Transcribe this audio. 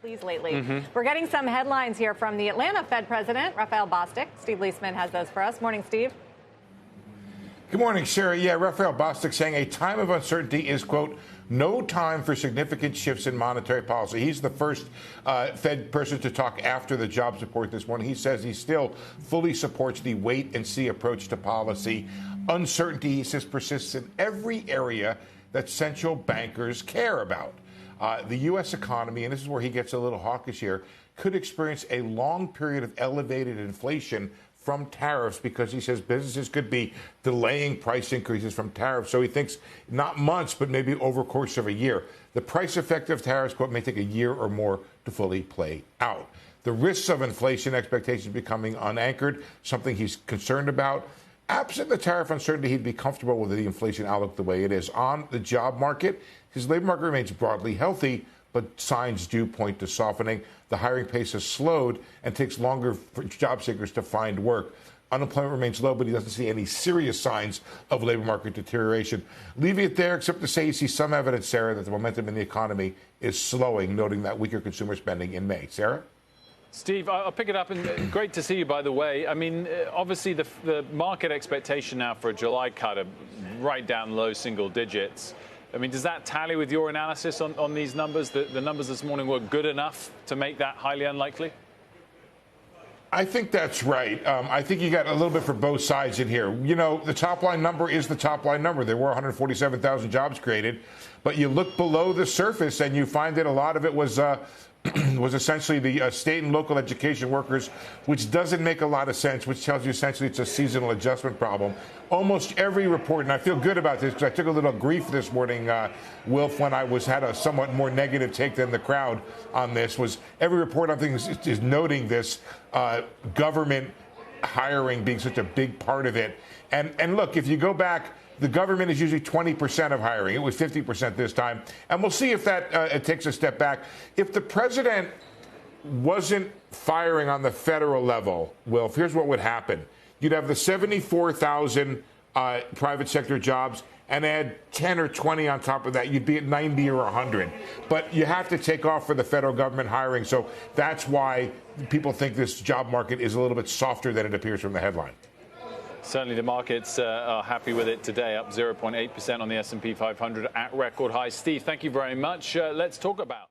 Lately. We're getting some headlines here from the Atlanta Fed president, Raphael Bostic. Steve Liesman has those for us. Morning, Steve. Good morning, Sarah. Yeah, Raphael Bostic saying a time of uncertainty is, quote, no time for significant shifts in monetary policy. He's the first Fed person to talk after the jobs report this morning. He says he still fully supports the wait-and-see approach to policy. Uncertainty, he says, persists in every area that central bankers care about. The U.S. economy, and this is where he gets a little hawkish here, could experience a long period of elevated inflation from tariffs because he says businesses could be delaying price increases from tariffs. So he thinks not months, but maybe over the course of a year. The price effect of tariffs, quote, may take a year or more to fully play out. The risks of inflation expectations becoming unanchored, something he's concerned about. Absent the tariff uncertainty, he'd be comfortable with the inflation outlook the way it is. On the job market, his labor market remains broadly healthy, but signs do point to softening. The hiring pace has slowed and takes longer for job seekers to find work. Unemployment remains low, but he doesn't see any serious signs of labor market deterioration. Leaving it there, except to say he sees some evidence, Sarah, that the momentum in the economy is slowing, noting that weaker consumer spending in May. Sarah? Steve, I'll pick it up, and great to see you, by the way. I mean, obviously, the market expectation now for a July cut are right down low single digits. I mean, does that tally with your analysis on these numbers? The numbers this morning were good enough to make that highly unlikely? I think that's right. I think you got a little bit for both sides in here. You know, the top line number is the top line number. There were 147,000 jobs created, but you look below the surface and you find that a lot of it was essentially the state and local education workers, which doesn't make a lot of sense, which tells you essentially it's a seasonal adjustment problem. Almost every report, and I feel good about this because I took a little grief this morning, Wilf, when I had a somewhat more negative take than the crowd on this, was every report I think is noting this government hiring being such a big part of it. And look, if you go back, the government is usually 20% of hiring. It was 50% this time. And we'll see if that it takes a step back. If the president wasn't firing on the federal level, Wilf, here's what would happen. You'd have the 74,000 private sector jobs and add 10 or 20 on top of that. You'd be at 90 or 100. But you have to take off for the federal government hiring. So that's why people think this job market is a little bit softer than it appears from the headline. Certainly the markets are happy with it today, up 0.8% on the S&P 500 at record highs. Steve, thank you very much. Let's talk about